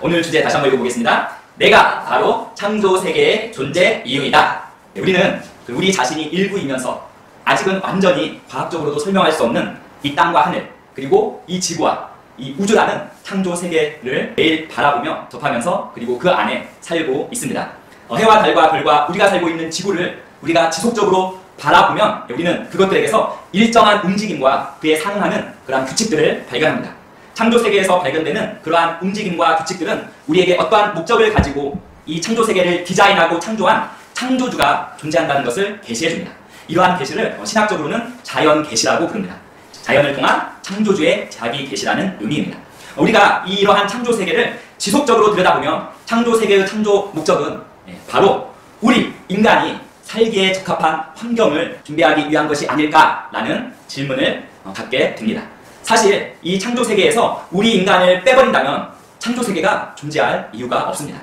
오늘 주제 다시 한번 읽어보겠습니다. 내가 바로 창조 세계의 존재 이유이다. 우리는 우리 자신이 일부이면서 아직은 완전히 과학적으로도 설명할 수 없는 이 땅과 하늘, 그리고 이 지구와 이 우주라는 창조 세계를 매일 바라보며 접하면서 그리고 그 안에 살고 있습니다. 해와 달과 별과 우리가 살고 있는 지구를 우리가 지속적으로 바라보면 우리는 그것들에게서 일정한 움직임과 그에 상응하는 그러한 규칙들을 발견합니다. 창조 세계에서 발견되는 그러한 움직임과 규칙들은 우리에게 어떠한 목적을 가지고 이 창조 세계를 디자인하고 창조한 창조주가 존재한다는 것을 계시해줍니다. 이러한 계시를 신학적으로는 자연 계시라고 부릅니다. 자연을 통한 창조주의 자기 계시라는 의미입니다. 우리가 이러한 창조 세계를 지속적으로 들여다보면 창조 세계의 창조 목적은 바로 우리 인간이 살기에 적합한 환경을 준비하기 위한 것이 아닐까라는 질문을 갖게 됩니다. 사실 이 창조 세계에서 우리 인간을 빼버린다면 창조 세계가 존재할 이유가 없습니다.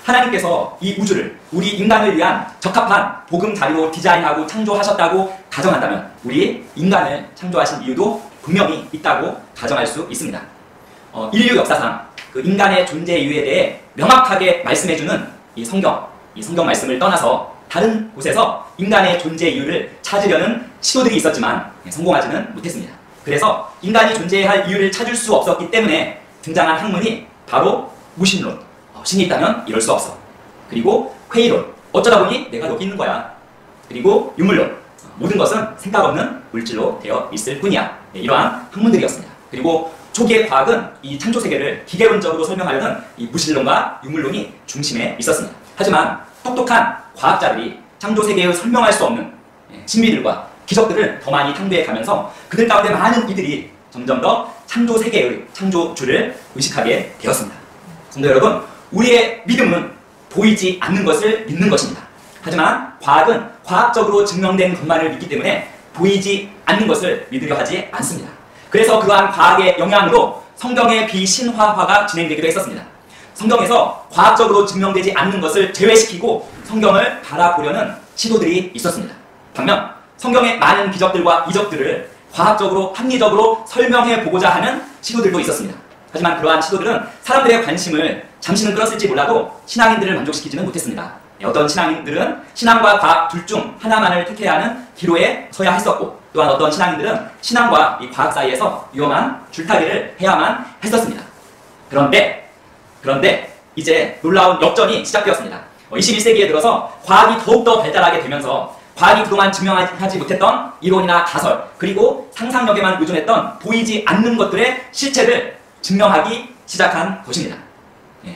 하나님께서 이 우주를 우리 인간을 위한 적합한 보금자리로 디자인하고 창조하셨다고 가정한다면 우리 인간을 창조하신 이유도 분명히 있다고 가정할 수 있습니다. 인류 역사상 그 인간의 존재 이유에 대해 명확하게 말씀해주는 이 성경 말씀을 떠나서 다른 곳에서 인간의 존재 이유를 찾으려는 시도들이 있었지만 성공하지는 못했습니다. 그래서 인간이 존재할 이유를 찾을 수 없었기 때문에 등장한 학문이 바로 무신론, 신이 있다면 이럴 수 없어. 그리고 회의론, 어쩌다 보니 내가 여기 있는 거야. 그리고 유물론, 모든 것은 생각 없는 물질로 되어 있을 뿐이야. 이러한 학문들이었습니다. 그리고 초기의 과학은 이 창조 세계를 기계론적으로 설명하려는 이 무신론과 유물론이 중심에 있었습니다. 하지만 똑똑한 과학자들이 창조 세계의 설명할 수 없는 신비들과 기적들을 더 많이 탐구해 가면서 그들 가운데 많은 이들이 점점 더 창조 세계의 창조주를 의식하게 되었습니다. 성도 여러분, 우리의 믿음은 보이지 않는 것을 믿는 것입니다. 하지만 과학은 과학적으로 증명된 것만을 믿기 때문에 보이지 않는 것을 믿으려 하지 않습니다. 그래서 그러한 과학의 영향으로 성경의 비신화화가 진행되기도 했었습니다. 성경에서 과학적으로 증명되지 않는 것을 제외시키고 성경을 바라보려는 시도들이 있었습니다. 반면 성경의 많은 기적들과 이적들을 과학적으로 합리적으로 설명해 보고자 하는 시도들도 있었습니다. 하지만 그러한 시도들은 사람들의 관심을 잠시는 끌었을지 몰라도 신앙인들을 만족시키지는 못했습니다. 어떤 신앙인들은 신앙과 과학 둘 중 하나만을 택해야 하는 기로에 서야 했었고, 또한 어떤 신앙인들은 신앙과 이 과학 사이에서 위험한 줄타기를 해야만 했었습니다. 그런데 이제 놀라운 역전이 시작되었습니다. 21세기에 들어서 과학이 더욱더 발달하게 되면서 과학이 그동안 증명하지 못했던 이론이나 가설, 그리고 상상력에만 의존했던 보이지 않는 것들의 실체를 증명하기 시작한 것입니다.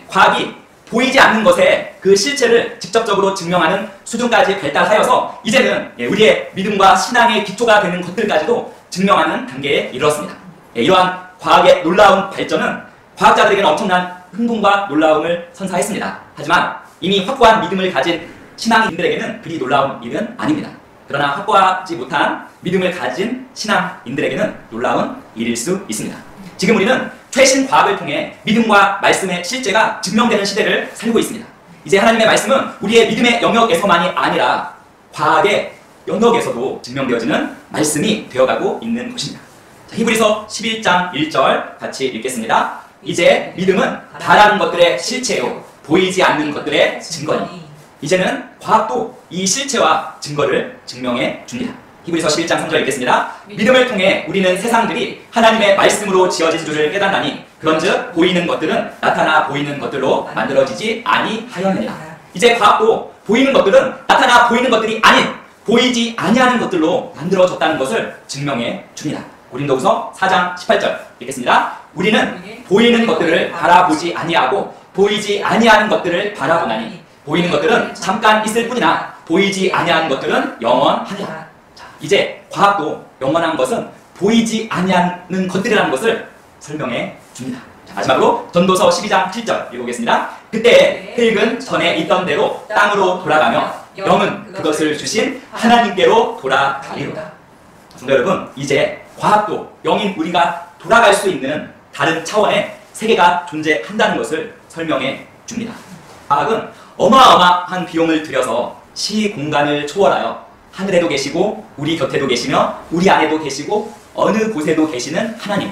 과학이 보이지 않는 것의 그 실체를 직접적으로 증명하는 수준까지 발달하여서 이제는 우리의 믿음과 신앙의 기초가 되는 것들까지도 증명하는 단계에 이르렀습니다. 이러한 과학의 놀라운 발전은 과학자들에게는 엄청난 흥분과 놀라움을 선사했습니다. 하지만 이미 확고한 믿음을 가진 신앙인들에게는 그리 놀라운 일은 아닙니다. 그러나 확고하지 못한 믿음을 가진 신앙인들에게는 놀라운 일일 수 있습니다. 지금 우리는 최신 과학을 통해 믿음과 말씀의 실제가 증명되는 시대를 살고 있습니다. 이제 하나님의 말씀은 우리의 믿음의 영역에서만이 아니라 과학의 영역에서도 증명되어지는 말씀이 되어가고 있는 것입니다. 자, 히브리서 11장 1절 같이 읽겠습니다. 이제 믿음은 바라는 것들의 실체요 보이지 않는 것들의 증거니. 이제는 과학도 이 실체와 증거를 증명해 줍니다. 히브리서 11장 3절 읽겠습니다. 믿음을 통해 우리는 세상들이 하나님의 말씀으로 지어진 줄을 깨닫나니 그런즉 보이는 것들은 나타나 보이는 것들로 만들어지지 아니하였느니라. 이제 과학도 보이는 것들은 나타나 보이는 것들이 아닌 보이지 아니하는 것들로 만들어졌다는 것을 증명해 줍니다. 고린도후서 4장 18절 읽겠습니다. 우리는 보이는 것들을 바라보지 아니하고 보이지 아니하는 것들을 바라보나니 보이는 것들은 잠깐 있을 뿐이나 보이지 아니하는 것들은 영원하리라. 이제 과학도 영원한 것은 보이지 아니하는 것들이라는 것을 설명해 줍니다. 자, 마지막으로 전도서 12장 7절 읽어보겠습니다. 그때 흙은 전에 있던 대로 땅으로 돌아가며 영은 그것을 주신 하나님께로 돌아가리로다. 성도 여러분, 이제 과학도 영인 우리가 돌아갈 수 있는 다른 차원의 세계가 존재한다는 것을 설명해 줍니다. 과학은 어마어마한 비용을 들여서 시공간을 초월하여 하늘에도 계시고 우리 곁에도 계시며 우리 안에도 계시고 어느 곳에도 계시는 하나님,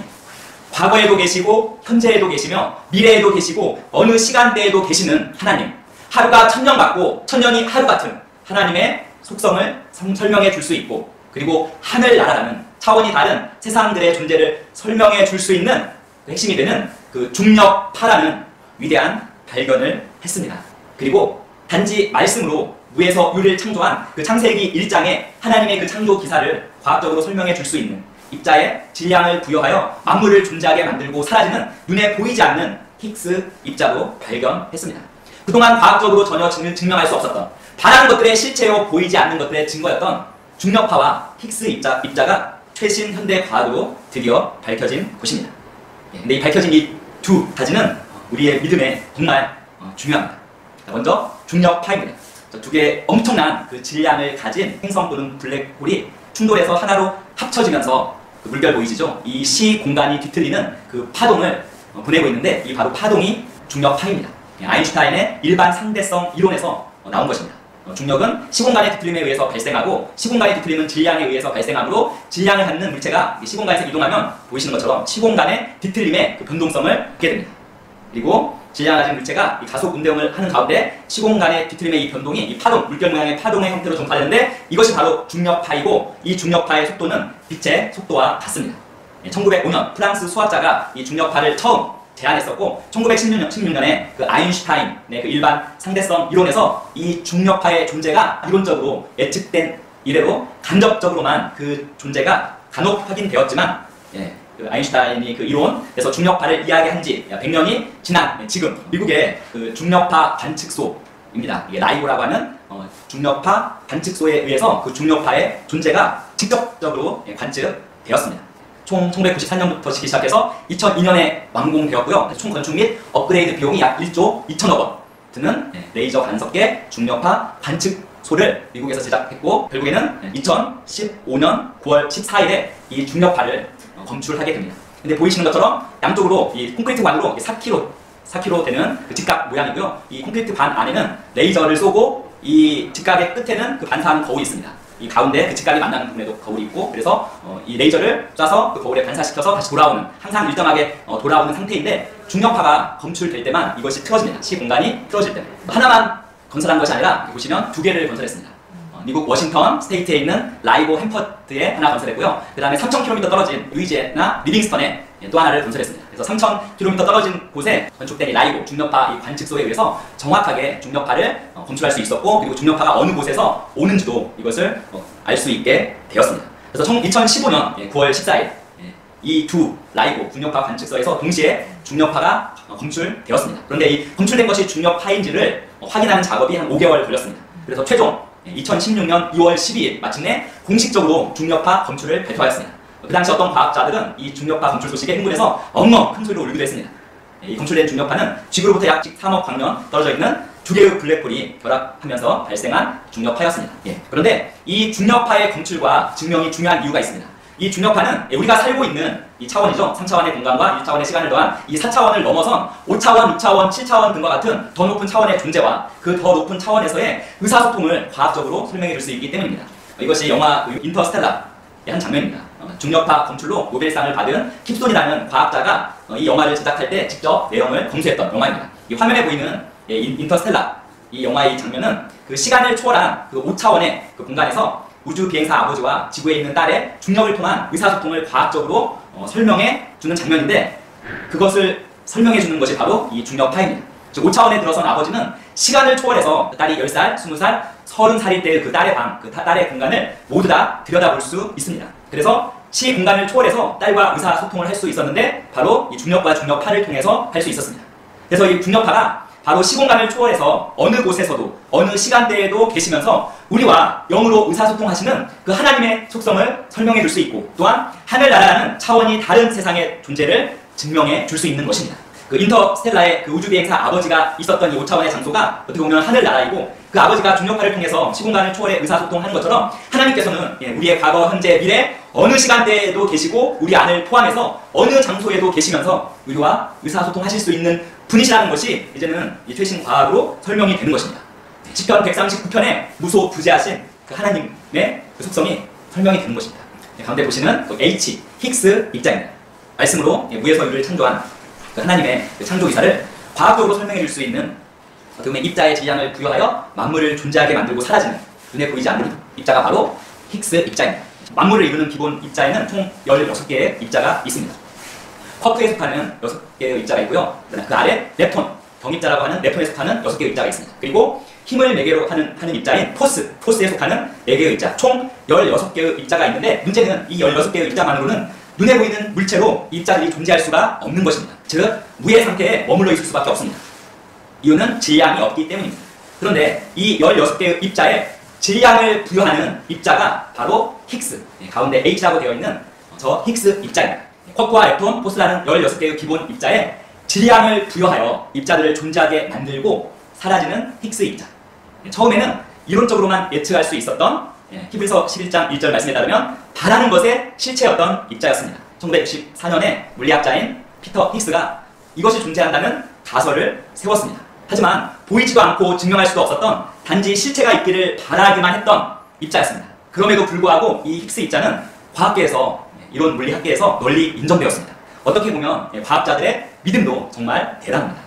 과거에도 계시고 현재에도 계시며 미래에도 계시고 어느 시간대에도 계시는 하나님, 하루가 천년 같고 천년이 하루 같은 하나님의 속성을 설명해 줄 수 있고, 그리고 하늘나라라는 차원이 다른 세상들의 존재를 설명해 줄 수 있는 핵심이 되는 그 중력파라는 위대한 발견을 했습니다. 그리고 단지 말씀으로 무에서 유를 창조한 그 창세기 1장의 하나님의 그 창조 기사를 과학적으로 설명해 줄 수 있는 입자에 질량을 부여하여 만물을 존재하게 만들고 사라지는 눈에 보이지 않는 힉스 입자도 발견했습니다. 그동안 과학적으로 전혀 증명할 수 없었던 다른 것들의 실체요 보이지 않는 것들의 증거였던 중력파와 힉스 입자가 최신 현대 과학으로 드디어 밝혀진 곳입니다. 근데 이 밝혀진 이 두 가지는 우리의 믿음에 정말 중요합니다. 먼저 중력파입니다. 두 개의 엄청난 그 질량을 가진 행성 또는 블랙홀이 충돌해서 하나로 합쳐지면서 그 물결 보이시죠? 이 시공간이 뒤틀리는 그 파동을 보내고 있는데, 이 바로 파동이 중력파입니다. 아인슈타인의 일반 상대성 이론에서 나온 것입니다. 중력은 시공간의 뒤틀림에 의해서 발생하고, 시공간의 뒤틀림은 질량에 의해서 발생하므로 질량을 갖는 물체가 시공간에서 이동하면 보이시는 것처럼 시공간의 뒤틀림의 그 변동성을 갖게 됩니다. 그리고 질량을 가진 물체가 이 가속 운동을 하는 가운데 시공간의 뒤틀림의 이 변동이 이 파동, 물결 모양의 파동의 형태로 전파되는데, 이것이 바로 중력파이고, 이 중력파의 속도는 빛의 속도와 같습니다. 1905년 프랑스 수학자가 이 중력파를 처음 제안했었고, 1916년에 그 아인슈타인의 그 일반 상대성 이론에서 이 중력파의 존재가 이론적으로 예측된 이래로 간접적으로만 그 존재가 간혹 확인되었지만, 그 아인슈타인이 그 이론에서 중력파를 이야기한 지 100년이 지난 지금 미국의 그 중력파 관측소입니다. 이게 라이고라고 하는 중력파 관측소에 의해서 그 중력파의 존재가 직접적으로 관측되었습니다. 총 1994년부터 시작해서 2002년에 완공되었고요. 총 건축 및 업그레이드 비용이 약 1조 2천억 원 드는 레이저 간섭계 중력파 관측소를 미국에서 제작했고, 결국에는 2015년 9월 14일에 이 중력파를 검출하게 됩니다. 근데 보이시는 것처럼 양쪽으로 이 콘크리트 관으로 4km 되는 그 직각 모양이고요. 이 콘크리트 관 안에는 레이저를 쏘고, 이 직각의 끝에는 그 반사하는 거울이 있습니다. 이 가운데 그 직각이 만나는 부분에도 거울이 있고, 그래서 이 레이저를 쏴서 그 거울에 반사시켜서 다시 돌아오는, 항상 일정하게 돌아오는 상태인데, 중력파가 검출될 때만 이것이 틀어집니다. 시공간이 틀어질 때. 하나만 건설한 것이 아니라 보시면 두 개를 건설했습니다. 미국 워싱턴 스테이트에 있는 라이고 햄퍼드에 하나 건설했고요. 그 다음에 3,000km 떨어진 루이지애나 리빙스턴에 또 하나를 건설했습니다. 그래서 3,000km 떨어진 곳에 건축된 이 라이고 중력파 이 관측소에 의해서 정확하게 중력파를 검출할 수 있었고, 그리고 중력파가 어느 곳에서 오는지도 이것을 알 수 있게 되었습니다. 그래서 2015년 9월 14일 이 두 라이고 중력파 관측소에서 동시에 중력파가 검출되었습니다. 그런데 이 검출된 것이 중력파인지를 확인하는 작업이 한 5개월 걸렸습니다. 그래서 최종 2016년 2월 12일 마침내 공식적으로 중력파 검출을 발표하였습니다. 그 당시 어떤 과학자들은 이 중력파 검출 소식에 흥분해서 엉엉 큰 소리로 울기도 했습니다. 이 검출된 중력파는 지구로부터 약 13억 광년 떨어져 있는 두 개의 블랙홀이 결합하면서 발생한 중력파였습니다. 그런데 이 중력파의 검출과 증명이 중요한 이유가 있습니다. 이 중력파는 우리가 살고 있는 이 차원이죠. 3차원의 공간과 1차원의 시간을 더한 이 4차원을 넘어선 5차원, 6차원, 7차원 등과 같은 더 높은 차원의 존재와 그 더 높은 차원에서의 의사소통을 과학적으로 설명해 줄 수 있기 때문입니다. 이것이 영화 인터스텔라의 한 장면입니다. 중력파 검출로 노벨상을 받은 킵손이라는 과학자가 이 영화를 제작할 때 직접 내용을 검수했던 영화입니다. 이 화면에 보이는 인터스텔라, 이 영화의 이 장면은 그 시간을 초월한 그 5차원의 그 공간에서 우주 비행사 아버지와 지구에 있는 딸의 중력을 통한 의사소통을 과학적으로 설명해 주는 장면인데, 그것을 설명해 주는 것이 바로 이 중력파입니다. 즉 5차원에 들어선 아버지는 시간을 초월해서 딸이 10살, 20살, 30살일 때의 그 딸의 방, 그 딸의 공간을 모두 다 들여다볼 수 있습니다. 그래서 시공간을 초월해서 딸과 의사소통을 할 수 있었는데, 바로 이 중력과 중력파를 통해서 할 수 있었습니다. 그래서 이 중력파가 바로 시공간을 초월해서 어느 곳에서도 어느 시간대에도 계시면서 우리와 영으로 의사소통하시는 그 하나님의 속성을 설명해 줄 수 있고, 또한 하늘나라라는 차원이 다른 세상의 존재를 증명해 줄 수 있는 것입니다. 그 인터스텔라의 그 우주비행사 아버지가 있었던 이 5차원의 장소가 어떻게 보면 하늘나라이고, 그 아버지가 중력파를 통해서 시공간을 초월해 의사소통하는 것처럼 하나님께서는 우리의 과거, 현재, 미래 어느 시간대에도 계시고 우리 안을 포함해서 어느 장소에도 계시면서 우리와 의사소통하실 수 있는 분이시라는 것이 이제는 이 최신 과학으로 설명이 되는 것입니다. 시편 139편에 무소부재하신 그 하나님의 그 속성이 설명이 되는 것입니다. 가운데 보시는 그 H, 힉스 입자입니다. 말씀으로 무에서 유를 창조한 그 하나님의 그 창조 기사를 과학적으로 설명해 줄 수 있는 어떻게 보면 입자의 질량을 부여하여 만물을 존재하게 만들고 사라지는 눈에 보이지 않는 입자가 바로 힉스 입자입니다. 만물을 이루는 기본 입자에는 총 16개의 입자가 있습니다. 쿼크에 속하는 6개의 입자가 있고요. 그 아래 렙톤, 경입자라고 하는 렙톤에 속하는 6개의 입자가 있습니다. 그리고 힘을 매개로 하는 입자인 포스에 속하는 4개의 입자, 총 16개의 입자가 있는데 문제는 이 16개의 입자만으로는 눈에 보이는 물체로 이 입자들이 존재할 수가 없는 것입니다. 즉, 무의 상태에 머물러 있을 수밖에 없습니다. 이유는 질량이 없기 때문입니다. 그런데 이 16개의 입자에 질량을 부여하는 입자가 바로 힉스, 가운데 H라고 되어 있는 저 힉스 입자입니다. 쿼크와 렙톤, 포스라는 16개의 기본 입자에 질량을 부여하여 입자들을 존재하게 만들고 사라지는 힉스 입자. 처음에는 이론적으로만 예측할 수 있었던 히브리서 11장 1절 말씀에 따르면 바라는 것의 실체였던 입자였습니다. 1964년에 물리학자인 피터 힉스가 이것이 존재한다는 가설을 세웠습니다. 하지만 보이지도 않고 증명할 수도 없었던 단지 실체가 있기를 바라기만 했던 입자였습니다. 그럼에도 불구하고 이 힉스 입자는 과학계에서, 이론 물리학계에서 널리 인정되었습니다. 어떻게 보면 과학자들의 믿음도 정말 대단합니다.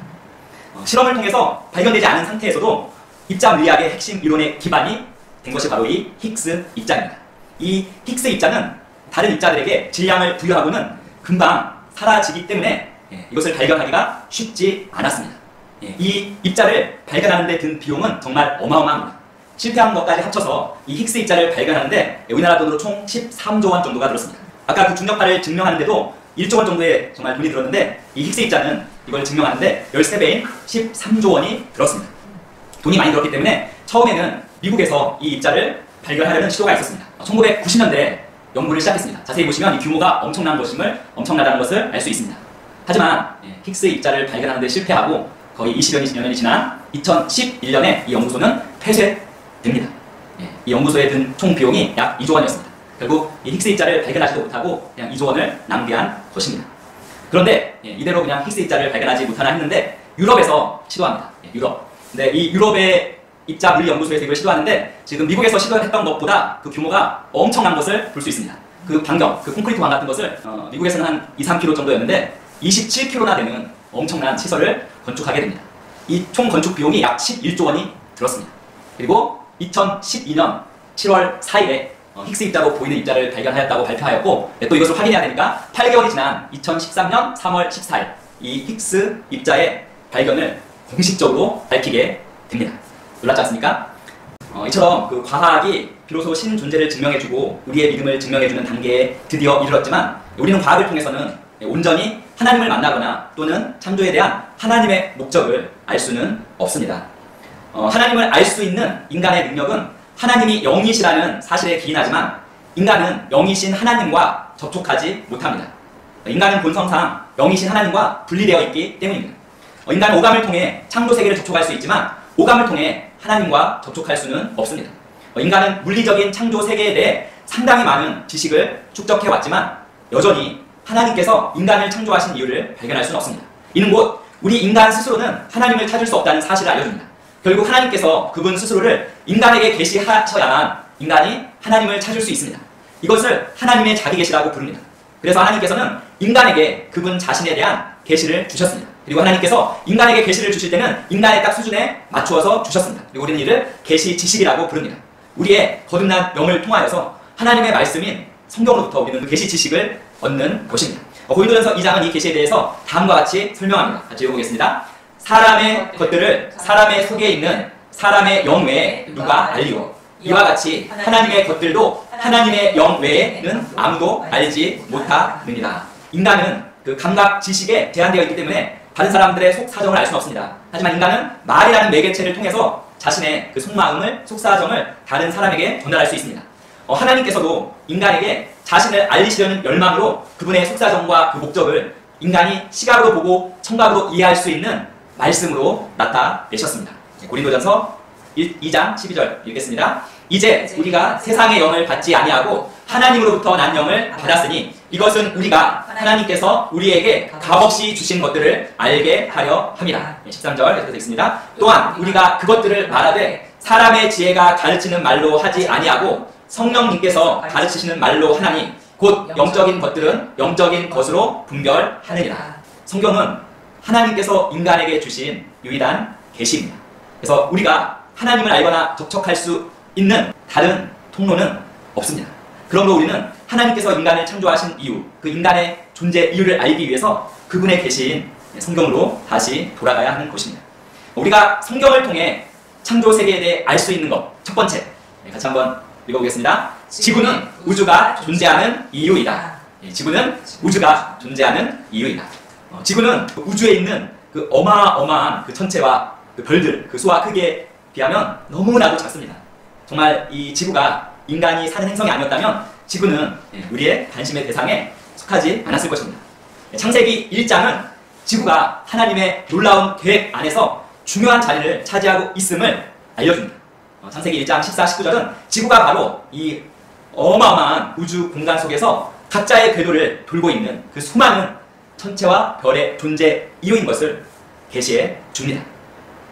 실험을 통해서 발견되지 않은 상태에서도 입자 물리학의 핵심 이론의 기반이 된 것이 바로 이 힉스 입자입니다. 이 힉스 입자는 다른 입자들에게 질량을 부여하고는 금방 사라지기 때문에 이것을 발견하기가 쉽지 않았습니다. 이 입자를 발견하는 데 든 비용은 정말 어마어마합니다. 실패한 것까지 합쳐서 이 힉스 입자를 발견하는데 우리나라 돈으로 총 13조 원 정도가 들었습니다. 아까 그 중력파를 증명하는데도 1조 원 정도의 정말 돈이 들었는데 이 힉스 입자는 이걸 증명하는데 13배인 13조 원이 들었습니다. 돈이 많이 들었기 때문에 처음에는 미국에서 이 입자를 발견하려는 시도가 있었습니다. 1990년대에 연구를 시작했습니다. 자세히 보시면 이 규모가 엄청나다는 것을 알 수 있습니다. 하지만 힉스 입자를 발견하는 데 실패하고 거의 20여 년이 지난 2011년에 이 연구소는 폐쇄됩니다. 이 연구소에 든 총 비용이 약 2조 원이었습니다. 결국 이 힉스 입자를 발견하지도 못하고 그냥 2조 원을 낭비한 것입니다. 그런데 이대로 그냥 힉스 입자를 발견하지 못하나 했는데 유럽에서 시도합니다. 유럽. 근데 이 유럽의 입자 물리 연구소에서 이걸 시도하는데 지금 미국에서 시도했던 것보다 그 규모가 엄청난 것을 볼 수 있습니다. 그 반경, 그 콘크리트 왕 같은 것을 미국에서는 한 2-3km 정도였는데 27km나 되는 엄청난 시설을 건축하게 됩니다. 이 총 건축 비용이 약 11조 원이 들었습니다. 그리고 2012년 7월 4일에 힉스 입자로 보이는 입자를 발견하였다고 발표하였고 또 이것을 확인해야 되니까 8개월이 지난 2013년 3월 14일 이 힉스 입자의 발견을 공식적으로 밝히게 됩니다. 놀랍지 않습니까? 이처럼 그 과학이 비로소 신 존재를 증명해주고 우리의 믿음을 증명해주는 단계에 드디어 이르렀지만 우리는 과학을 통해서는 온전히 하나님을 만나거나 또는 창조에 대한 하나님의 목적을 알 수는 없습니다. 하나님을 알 수 있는 인간의 능력은 하나님이 영이시라는 사실에 기인하지만 인간은 영이신 하나님과 접촉하지 못합니다. 인간은 본성상 영이신 하나님과 분리되어 있기 때문입니다. 인간은 오감을 통해 창조 세계를 접촉할 수 있지만 오감을 통해 하나님과 접촉할 수는 없습니다. 인간은 물리적인 창조 세계에 대해 상당히 많은 지식을 축적해왔지만 여전히 하나님께서 인간을 창조하신 이유를 발견할 수는 없습니다. 이는 곧 우리 인간 스스로는 하나님을 찾을 수 없다는 사실을 알려줍니다. 결국 하나님께서 그분 스스로를 인간에게 계시하셔야만 인간이 하나님을 찾을 수 있습니다. 이것을 하나님의 자기 계시라고 부릅니다. 그래서 하나님께서는 인간에게 그분 자신에 대한 계시를 주셨습니다. 그리고 하나님께서 인간에게 계시를 주실 때는 인간의 딱 수준에 맞추어서 주셨습니다. 그리고 우리는 이를 계시 지식이라고 부릅니다. 우리의 거듭난 영을 통하여서 하나님의 말씀인 성경으로부터 우리는 그 계시 지식을 얻는 것입니다. 고린도전서 2장은 이 계시에 대해서 다음과 같이 설명합니다. 같이 읽어보겠습니다. 사람의 것들을 사람의 속에 있는 사람의 영 외에 누가 알리오? 이와 같이 하나님의 것들도 하나님의 영 외에는 아무도 알지 못하느니라. 인간은 그 감각 지식에 제한되어 있기 때문에 다른 사람들의 속 사정을 알 수는 없습니다. 하지만 인간은 말이라는 매개체를 통해서 자신의 그 속마음을, 속사정을 다른 사람에게 전달할 수 있습니다. 하나님께서도 인간에게 자신을 알리시려는 열망으로 그분의 속사정과 그 목적을 인간이 시각으로 보고 청각으로 이해할 수 있는 말씀으로 나타내셨습니다. 고린도전서 2장 12절 읽겠습니다. 이제 우리가 세상의 영을 받지 아니하고 하나님으로부터 난 영을 받았으니 이것은 우리가 하나님께서 우리에게 값없이 주신 것들을 알게 하려 함이라. 13절 계속해서 읽습니다. 또한 우리가 그것들을 말하되 사람의 지혜가 가르치는 말로 하지 아니하고 성령님께서 가르치시는 말로 하나니 곧 영적인 것들은 영적인 것으로 분별하느니라. 성경은 하나님께서 인간에게 주신 유일한 계시입니다. 그래서 우리가 하나님을 알거나 접촉할 수 있는 다른 통로는 없습니다. 그러므로 우리는 하나님께서 인간을 창조하신 이유, 그 인간의 존재 이유를 알기 위해서 그분의 계시인 성경으로 다시 돌아가야 하는 것입니다. 우리가 성경을 통해 창조 세계에 대해 알 수 있는 것, 첫 번째, 같이 한번 읽어보겠습니다. 지구는 우주가 존재하는 이유이다. 지구는 우주가 존재하는 이유이다. 지구는 우주에 있는 그 어마어마한 그 천체와 그 별들, 그 수와 크기에 비하면 너무나도 작습니다. 정말 이 지구가 인간이 사는 행성이 아니었다면 지구는 우리의 관심의 대상에 속하지 않았을 것입니다. 창세기 1장은 지구가 하나님의 놀라운 계획 안에서 중요한 자리를 차지하고 있음을 알려줍니다. 창세기 1장 14, 19절은 지구가 바로 이 어마어마한 우주 공간 속에서 각자의 궤도를 돌고 있는 그 수많은 천체와 별의 존재 이유인 것을 계시해 줍니다.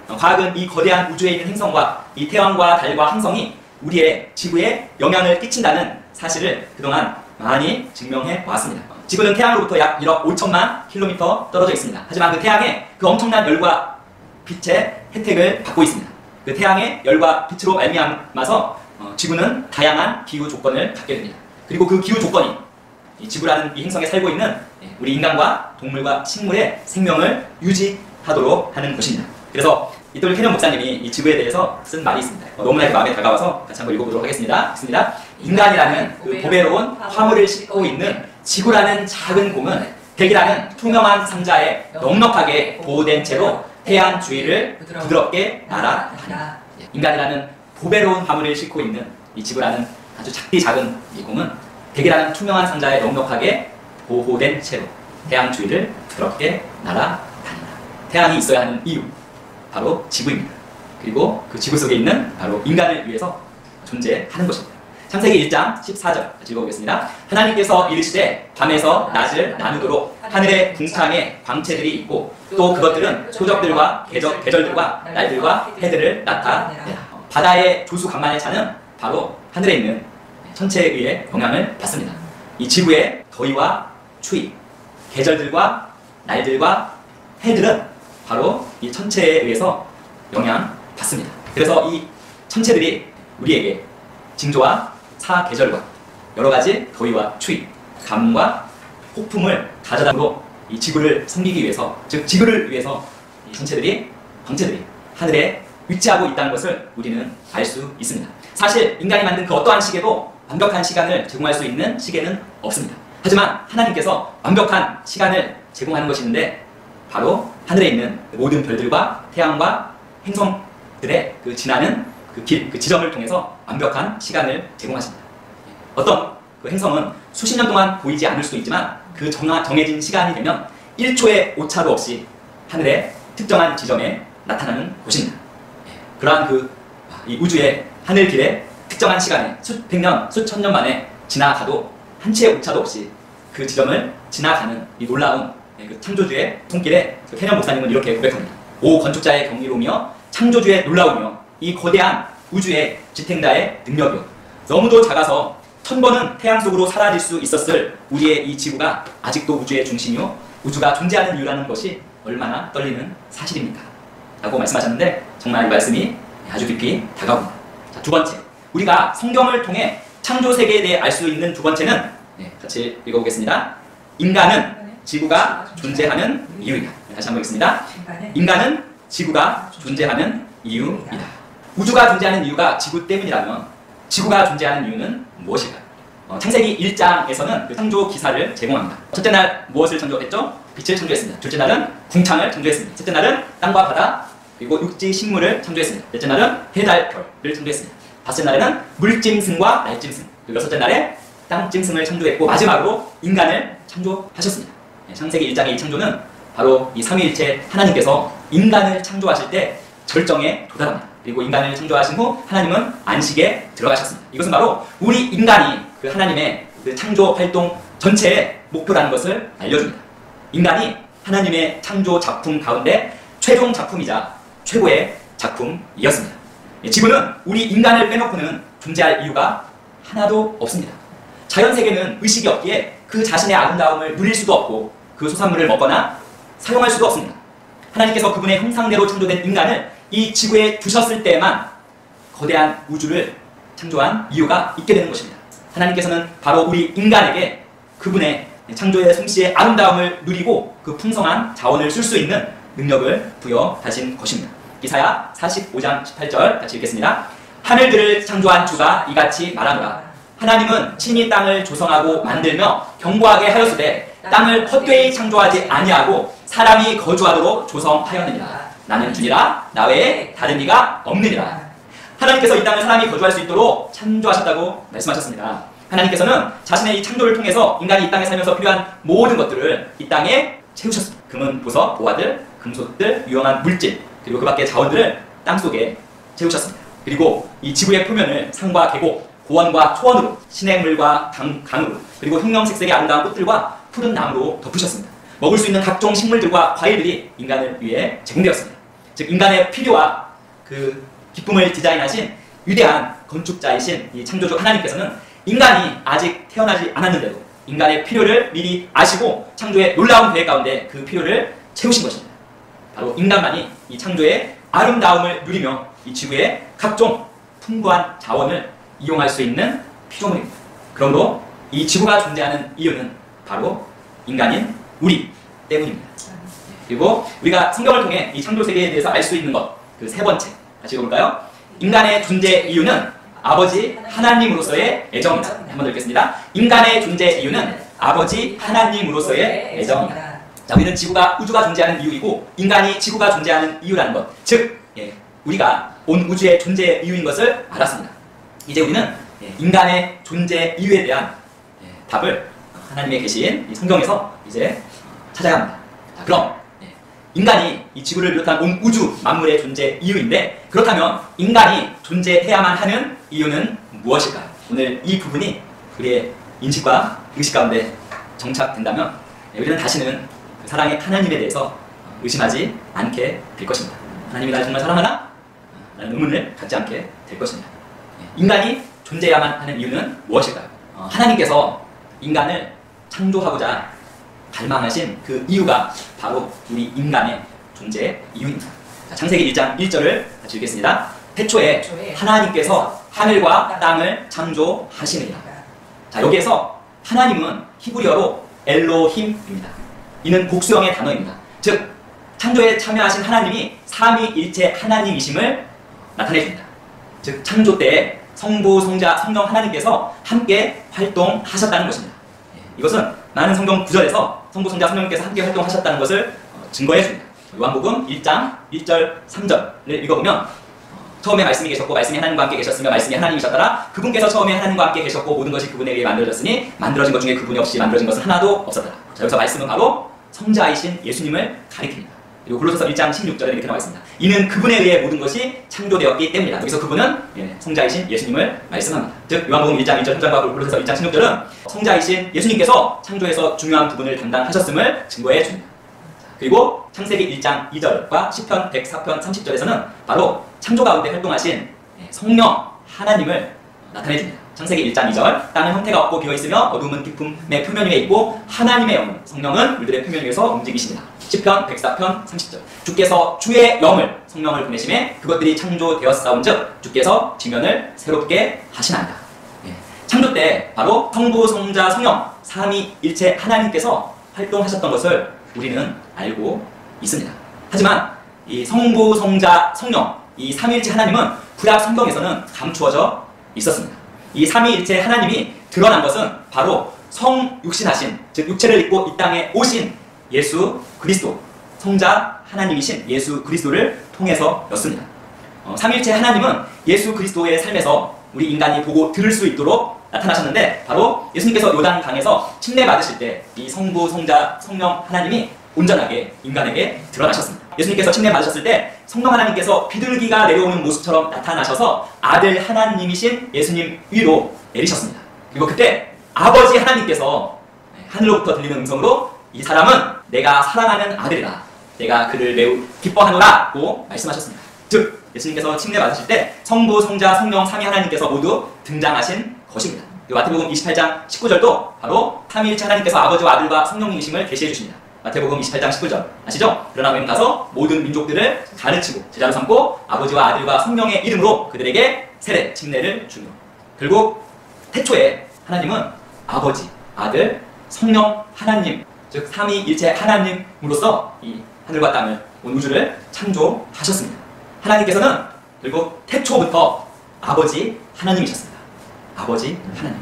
과학은 이 거대한 우주에 있는 행성과 이 태양과 달과 항성이 우리의 지구에 영향을 끼친다는 사실을 그동안 많이 증명해 왔습니다. 지구는 태양으로부터 약 1억 5천만 킬로미터 떨어져 있습니다. 하지만 그 태양의 그 엄청난 열과 빛의 혜택을 받고 있습니다. 그 태양의 열과 빛으로 말미암아서 지구는 다양한 기후 조건을 갖게 됩니다. 그리고 그 기후 조건이 이 지구라는 이 행성에 살고 있는 우리 인간과 동물과 식물의 생명을 유지하도록 하는 것입니다. 그래서 이돌 캐년 목사님이 이 지구에 대해서 쓴 말이 있습니다. 너무나 마음에 다가와서 같이 한번 읽어보도록 하겠습니다. 읽습니다. 인간이라는 그 보배로운 화물을 싣고 있는 지구라는 작은 공은 백이라는 투명한 상자에 넉넉하게 보호된 채로 태양 주위를 부드럽게 날아다닌다. 인간이라는 보배로운 화물을 싣고 있는 이 지구라는 아주 작은 이 공은 백이라는 투명한 상자에 넉넉하게 보호된 채로 태양 주위를 부드럽게 날아다닌다. 태양이 있어야 하는 이유, 바로 지구입니다. 그리고 그 지구 속에 있는 바로 인간을 위해서 존재하는 것입니다. 창세기 1장 14절 읽어보겠습니다. 하나님께서 이르시되 밤에서 낮을 나누도록 하늘의 궁창에 광채들이 있고 또 그것들은 소적들과 계절들과 날들과 해들을 나타내라. 바다의 조수 간만의 차는 바로 하늘에 있는 천체에 의해 영향을 받습니다. 이 지구의 더위와 추위, 계절들과 날들과 해들은 바로 이 천체에 의해서 영향받습니다. 그래서 이 천체들이 우리에게 징조와 사계절과 여러가지 더위와 추위, 가뭄과 폭풍을 가져다로 이 지구를 섬기기 위해서, 즉 지구를 위해서 이 천체들이, 광채들이 하늘에 위치하고 있다는 것을 우리는 알 수 있습니다. 사실 인간이 만든 그 어떠한 시계도 완벽한 시간을 제공할 수 있는 시계는 없습니다. 하지만 하나님께서 완벽한 시간을 제공하는 것이 있는데 바로 하늘에 있는 모든 별들과 태양과 행성들의 그 지나는 그 길, 그 지점을 통해서 완벽한 시간을 제공하십니다. 어떤 그 행성은 수십 년 동안 보이지 않을 수도 있지만 그 정해진 시간이 되면 1초의 오차도 없이 하늘의 특정한 지점에 나타나는 곳입니다. 그러한 이 우주의 하늘 길에 특정한 시간에 수백 년, 수천 년 만에 지나가도 한치의 오차도 없이 그 지점을 지나가는 이 놀라운 그 창조주의 손길에 그 캐년 목사님은 이렇게 고백합니다. 오 건축자의 경이로우며 창조주의 놀라우며 이 거대한 우주의 지탱자의 능력이요. 너무도 작아서 1000번은 태양 속으로 사라질 수 있었을 우리의 이 지구가 아직도 우주의 중심이요. 우주가 존재하는 이유라는 것이 얼마나 떨리는 사실입니까? 라고 말씀하셨는데 정말 이 말씀이 아주 깊이 다가옵니다. 자, 두 번째, 우리가 성경을 통해 창조 세계에 대해 알 수 있는 두 번째는 같이 읽어보겠습니다. 인간은 지구가 존재하는 이유이다. 다시 한번 읽습니다. 인간은 지구가 존재하는 이유이다. 우주가 존재하는 이유가 지구 때문이라면 지구가 존재하는 이유는 무엇일까요? 창세기 1장에서는 그 창조 기사를 제공합니다. 첫째 날 무엇을 창조했죠? 빛을 창조했습니다. 둘째 날은 궁창을 창조했습니다. 셋째 날은 땅과 바다 그리고 육지 식물을 창조했습니다. 넷째 날은 해, 달, 별을 창조했습니다. 다섯째 날에는 물짐승과 날짐승 그리고 여섯째 날에 땅짐승을 창조했고 마지막으로 인간을 창조하셨습니다. 창세기 1장의 이 창조는 바로 이 삼위일체 하나님께서 인간을 창조하실 때 절정에 도달합니다. 그리고 인간을 창조하신 후 하나님은 안식에 들어가셨습니다. 이것은 바로 우리 인간이 그 하나님의 그 창조 활동 전체의 목표라는 것을 알려줍니다. 인간이 하나님의 창조 작품 가운데 최종 작품이자 최고의 작품이었습니다. 지구는 우리 인간을 빼놓고는 존재할 이유가 하나도 없습니다. 자연 세계는 의식이 없기에 그 자신의 아름다움을 누릴 수도 없고 그 소산물을 먹거나 사용할 수도 없습니다. 하나님께서 그분의 형상대로 창조된 인간을 이 지구에 두셨을 때에만 거대한 우주를 창조한 이유가 있게 되는 것입니다. 하나님께서는 바로 우리 인간에게 그분의 창조의 솜씨의 아름다움을 누리고 그 풍성한 자원을 쓸 수 있는 능력을 부여하신 것입니다. 이사야 45장 18절 같이 읽겠습니다. 하늘들을 창조한 주가 이같이 말하노라. 하나님은 친히 땅을 조성하고 만들며 견고하게 하였으되 땅을 헛되이 창조하지 아니하고 사람이 거주하도록 조성하였느니라. 나는 주니라. 나 외에 다른 이가 없느니라. 하나님께서 이 땅을 사람이 거주할 수 있도록 창조하셨다고 말씀하셨습니다. 하나님께서는 자신의 이 창조를 통해서 인간이 이 땅에 살면서 필요한 모든 것들을 이 땅에 채우셨습니다. 금은 보석, 보화들, 금속들, 유용한 물질, 그리고 그 밖의 자원들을 땅속에 채우셨습니다. 그리고 이 지구의 표면을 산과 계곡, 고원과 초원으로, 시냇물과 강으로, 그리고 형형색색의 아름다운 꽃들과 푸른 나무로 덮으셨습니다. 먹을 수 있는 각종 식물들과 과일들이 인간을 위해 제공되었습니다. 즉 인간의 필요와 그 기쁨을 디자인하신 위대한 건축자이신 이 창조주 하나님께서는 인간이 아직 태어나지 않았는데도 인간의 필요를 미리 아시고 창조의 놀라운 계획 가운데 그 필요를 채우신 것입니다. 바로 인간만이 이 창조의 아름다움을 누리며 이 지구의 각종 풍부한 자원을 이용할 수 있는 피조물입니다. 그러므로 이 지구가 존재하는 이유는 바로 인간인 우리 때문입니다. 그리고 우리가 성경을 통해 이 창조 세계에 대해서 알 수 있는 것, 그 세 번째 같이 읽어볼까요? 인간의 존재 이유는 아버지 하나님으로서의 애정이다. 한 번 더 읽겠습니다. 인간의 존재 이유는 아버지 하나님으로서의 애정이다. 자, 우리는 지구가 우주가 존재하는 이유이고 인간이 지구가 존재하는 이유라는 것, 즉 우리가 온 우주의 존재 이유인 것을 알았습니다. 이제 우리는 인간의 존재 이유에 대한 답을 하나님의 계신 이 성경에서 이제 찾아야 합니다. 자, 그럼 인간이 이 지구를 비롯한 온 우주 만물의 존재 이유인데 그렇다면 인간이 존재해야만 하는 이유는 무엇일까요? 오늘 이 부분이 우리의 인식과 의식 가운데 정착된다면 우리는 다시는 그 사랑의 하나님에 대해서 의심하지 않게 될 것입니다. 하나님이 나를 정말 사랑하나? 라는 의문을 갖지 않게 될 것입니다. 인간이 존재해야만 하는 이유는 무엇일까요? 하나님께서 인간을 창조하고자 갈망하신 그 이유가 바로 우리 인간의 존재 이유입니다. 자, 창세기 1장 1절을 같이 읽겠습니다. 태초에 하나님께서 하늘과 땅을 창조하시느니라. 자, 여기에서 하나님은 히브리어로 엘로힘입니다. 이는 복수형의 단어입니다. 즉 창조에 참여하신 하나님이 삼위일체 하나님이심을 나타내줍니다. 즉 창조 때에 성부, 성자, 성령 하나님께서 함께 활동하셨다는 것입니다. 이것은 많은 성경 구절에서 성부, 성자, 성령께서 함께 활동하셨다는 것을 증거해 줍니다. 요한복음 1장 1절 3절을 읽어보면 처음에 말씀이 계셨고 말씀이 하나님과 함께 계셨으며 말씀이 하나님이셨더라. 그분께서 처음에 하나님과 함께 계셨고 모든 것이 그분에 의해 만들어졌으니 만들어진 것 중에 그분이 없이 만들어진 것은 하나도 없었더라. 자, 여기서 말씀은 바로 성자이신 예수님을 가리킵니다. 그리고 골로새서 1장 16절에 이렇게 나와 있습니다. 이는 그분에 의해 모든 것이 창조되었기 때문이다. 여기서 그분은 성자이신 예수님을 말씀합니다. 즉 요한복음 1장 1절 3절과 골로새서 1장 16절은 성자이신 예수님께서 창조에서 중요한 부분을 담당하셨음을 증거해 줍니다. 그리고 창세기 1장 2절과 시편 104편 30절에서는 바로 창조 가운데 활동하신 성령 하나님을 나타내 줍니다. 창세기 1장 2절 땅은 형태가 없고 비어있으며 어둠은 깊음의 표면 위에 있고 하나님의 영 성령은 물들의 표면 위에서 움직이십니다. 시편 104편 30절 주께서 주의 영을 성령을 보내심에 그것들이 창조되었사온즉 주께서 지면을 새롭게 하시나이다. 창조 때 바로 성부, 성자, 성령 삼위일체 하나님께서 활동하셨던 것을 우리는 알고 있습니다. 하지만 이 성부, 성자, 성령 이 삼위일체 하나님은 구약 성경에서는 감추어져 있었습니다. 이 삼위일체 하나님이 드러난 것은 바로 성육신하신, 즉 육체를 입고 이 땅에 오신 예수 그리스도, 성자 하나님이신 예수 그리스도를 통해서였습니다. 삼위일체 하나님은 예수 그리스도의 삶에서 우리 인간이 보고 들을 수 있도록 나타나셨는데 바로 예수님께서 요단강에서 침례 받으실 때 이 성부, 성자, 성령 하나님이 온전하게 인간에게 드러나셨습니다. 예수님께서 침례 받으셨을 때 성령 하나님께서 비둘기가 내려오는 모습처럼 나타나셔서 아들 하나님이신 예수님 위로 내리셨습니다. 그리고 그때 아버지 하나님께서 하늘로부터 들리는 음성으로 이 사람은 내가 사랑하는 아들이다. 내가 그를 매우 기뻐하노라고 말씀하셨습니다. 즉 예수님께서 침례 받으실 때 성부, 성자, 성령 삼위 하나님께서 모두 등장하신 것입니다. 마태복음 28장 19절도 바로 삼위일체 하나님께서 아버지와 아들과 성령님이심을 계시해 주십니다. 마태복음 28장 19절 아시죠? 그러나 너희는 가서 모든 민족들을 가르치고 제자로 삼고 아버지와 아들과 성령의 이름으로 그들에게 세례, 침례를 주며. 결국 태초에 하나님은 아버지, 아들, 성령, 하나님, 즉 삼위일체 하나님으로서 이 하늘과 땅을, 온 우주를 창조하셨습니다. 하나님께서는 결국 태초부터 아버지 하나님이셨습니다. 아버지 하나님.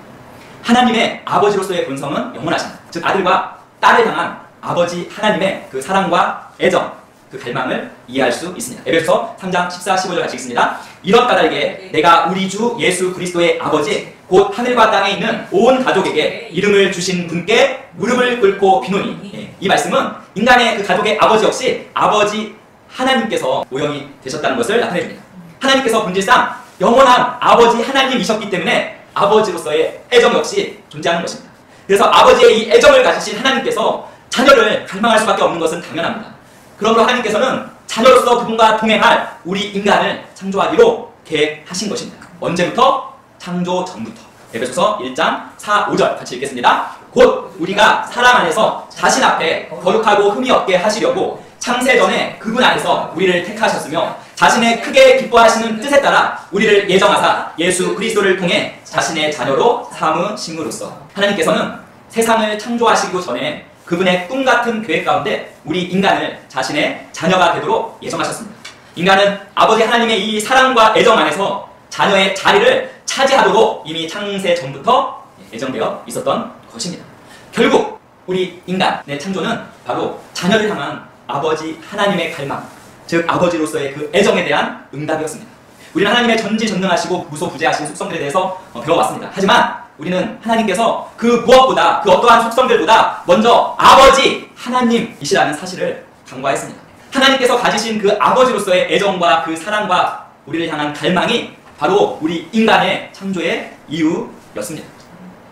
하나님의 아버지로서의 본성은 영원하십니다. 즉 아들과 딸을 향한 아버지 하나님의 그 사랑과 애정, 그 갈망을 이해할 수 있습니다. 에베소서 3장 14, 15절 같이 읽습니다. 이런 까닭에 내가 우리 주 예수 그리스도의 아버지 곧 하늘과 땅에 있는 온 가족에게 이름을 주신 분께 무릎을 꿇고 비노니. 이 말씀은 인간의 그 가족의 아버지 없이 아버지 하나님께서 오형이 되셨다는 것을 나타내줍니다. 하나님께서 본질상 영원한 아버지 하나님이셨기 때문에 아버지로서의 애정 역시 존재하는 것입니다. 그래서 아버지의 이 애정을 가지신 하나님께서 자녀를 갈망할 수밖에 없는 것은 당연합니다. 그러므로 하나님께서는 자녀로서 그분과 동행할 우리 인간을 창조하기로 계획하신 것입니다. 언제부터? 창조 전부터. 에베소서 1장 4, 5절 같이 읽겠습니다. 곧 우리가 사랑 안에서 자신 앞에 거룩하고 흠이 없게 하시려고 창세전에 그분 안에서 우리를 택하셨으며 자신의 크게 기뻐하시는 뜻에 따라 우리를 예정하사 예수 그리스도를 통해 자신의 자녀로 삼으심으로써. 하나님께서는 세상을 창조하시기 전에 그분의 꿈같은 계획 가운데 우리 인간을 자신의 자녀가 되도록 예정하셨습니다. 인간은 아버지 하나님의 이 사랑과 애정 안에서 자녀의 자리를 차지하도록 이미 창세 전부터 예정되어 있었던 것입니다. 결국 우리 인간의 창조는 바로 자녀를 향한 아버지 하나님의 갈망, 즉 아버지로서의 그 애정에 대한 응답이었습니다. 우리는 하나님의 전지전능하시고 무소부재하신 속성들에 대해서 배워왔습니다. 하지만 우리는 하나님께서 그 무엇보다, 그 어떠한 속성들보다 먼저 아버지 하나님이시라는 사실을 간과했습니다. 하나님께서 가지신 그 아버지로서의 애정과 그 사랑과 우리를 향한 갈망이 바로 우리 인간의 창조의 이유였습니다.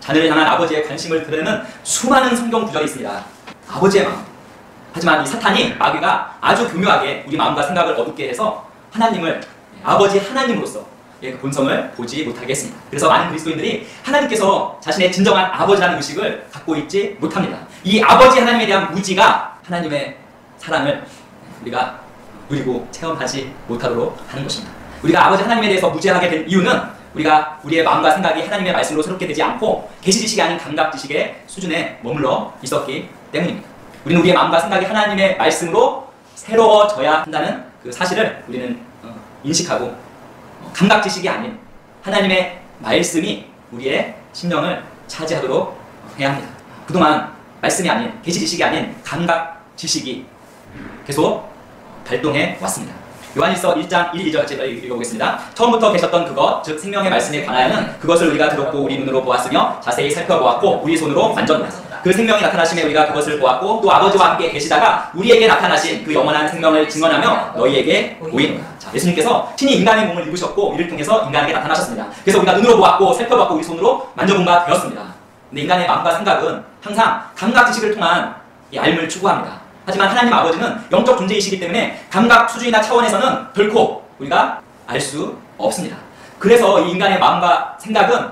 자녀를 향한 아버지의 관심을 드러내는 수많은 성경 구절이 있습니다. 아버지의 마음. 하지만 이 사탄이, 마귀가 아주 교묘하게 우리 마음과 생각을 어둡게 해서 하나님을 아버지 하나님으로서 그 본성을 보지 못하게 했습니다. 그래서 많은 그리스도인들이 하나님께서 자신의 진정한 아버지라는 의식을 갖고 있지 못합니다. 이 아버지 하나님에 대한 무지가 하나님의 사랑을 우리가 누리고 체험하지 못하도록 하는 것입니다. 우리가 아버지 하나님에 대해서 무지하게 된 이유는 우리가 우리의 마음과 생각이 하나님의 말씀으로 새롭게 되지 않고 계시 지식이 아닌 감각 지식의 수준에 머물러 있었기 때문입니다. 우리는 우리의 마음과 생각이 하나님의 말씀으로 새로워져야 한다는 그 사실을 우리는 인식하고 감각 지식이 아닌 하나님의 말씀이 우리의 심령을 차지하도록 해야 합니다. 그동안 말씀이 아닌, 계시 지식이 아닌 감각 지식이 계속 발동해 왔습니다. 요한일서 1장 1, 2절 같이 읽어보겠습니다. 처음부터 계셨던 그것, 즉 생명의 말씀에 관하여는 그것을 우리가 들었고 우리 눈으로 보았으며 자세히 살펴보았고 우리 손으로 만졌노라. 그 생명이 나타나심에 우리가 그것을 보았고 또 아버지와 함께 계시다가 우리에게 나타나신 그 영원한 생명을 증언하며 너희에게 보이노라. 자, 예수님께서 친히 인간의 몸을 입으셨고 이를 통해서 인간에게 나타나셨습니다. 그래서 우리가 눈으로 보았고 살펴봤고 우리 손으로 만져본 바 되었습니다. 근데 인간의 마음과 생각은 항상 감각 지식을 통한 이 알을 추구합니다. 하지만 하나님 아버지는 영적 존재이시기 때문에 감각 수준이나 차원에서는 결코 우리가 알 수 없습니다. 그래서 이 인간의 마음과 생각은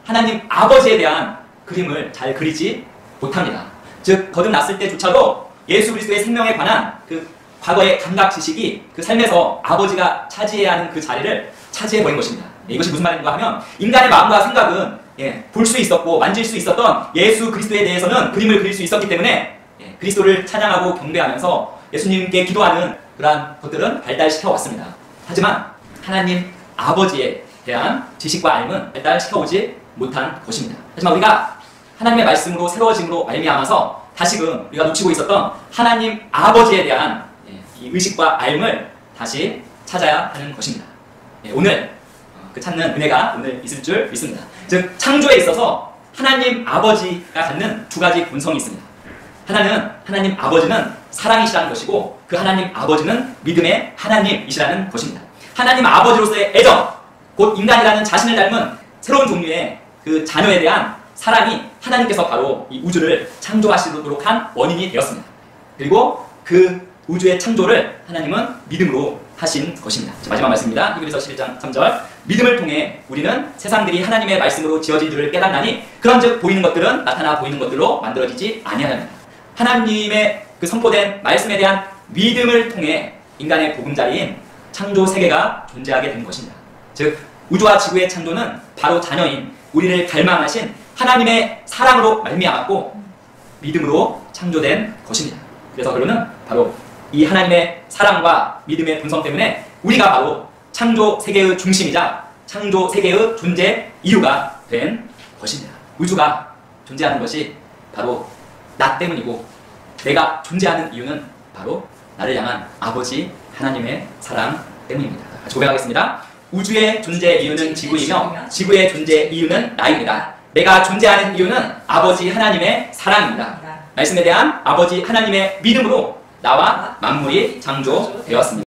하나님 아버지에 대한 그림을 잘 그리지 못합니다. 즉 거듭났을 때조차도 예수 그리스도의 생명에 관한 그 과거의 감각 지식이 그 삶에서 아버지가 차지해야 하는 그 자리를 차지해버린 것입니다. 이것이 무슨 말인가 하면 인간의 마음과 생각은 볼 수 있었고 만질 수 있었던 예수 그리스도에 대해서는 그림을 그릴 수 있었기 때문에 그리스도를 찬양하고 경배하면서 예수님께 기도하는 그러한 것들은 발달시켜 왔습니다. 하지만 하나님 아버지에 대한 지식과 알은 발달시켜오지 못한 것입니다. 하지만 우리가 하나님의 말씀으로 새로워짐으로 말미암아서 다시금 우리가 놓치고 있었던 하나님 아버지에 대한 이 의식과 알을 다시 찾아야 하는 것입니다. 오늘 그 찾는 은혜가 오늘 있을 줄 믿습니다. 즉 창조에 있어서 하나님 아버지가 갖는 두 가지 본성이 있습니다. 하나는 하나님 아버지는 사랑이시라는 것이고 그 하나님 아버지는 믿음의 하나님이시라는 것입니다. 하나님 아버지로서의 애정, 곧 인간이라는 자신을 닮은 새로운 종류의 그 자녀에 대한 사랑이 하나님께서 바로 이 우주를 창조하시도록 한 원인이 되었습니다. 그리고 그 우주의 창조를 하나님은 믿음으로 하신 것입니다. 마지막 말씀입니다. 히브리서 11장 3절. 믿음을 통해 우리는 세상들이 하나님의 말씀으로 지어진 줄을 깨닫나니 그런즉 보이는 것들은 나타나 보이는 것들로 만들어지지 아니하느니라. 하나님의 그 선포된 말씀에 대한 믿음을 통해 인간의 보금자리인 창조 세계가 존재하게 된 것입니다. 즉 우주와 지구의 창조는 바로 자녀인 우리를 갈망하신 하나님의 사랑으로 말미암았고 믿음으로 창조된 것입니다. 그래서 결론은 바로 이 하나님의 사랑과 믿음의 본성 때문에 우리가 바로 창조 세계의 중심이자 창조 세계의 존재 이유가 된 것입니다. 우주가 존재하는 것이 바로 나 때문이고 내가 존재하는 이유는 바로 나를 향한 아버지 하나님의 사랑 때문입니다. 같이 고백하겠습니다. 우주의 존재 이유는 지구이며 지구의 존재 이유는 나입니다. 내가 존재하는 이유는 아버지 하나님의 사랑입니다. 말씀에 대한 아버지 하나님의 믿음으로 나와 만물이 창조되었습니다.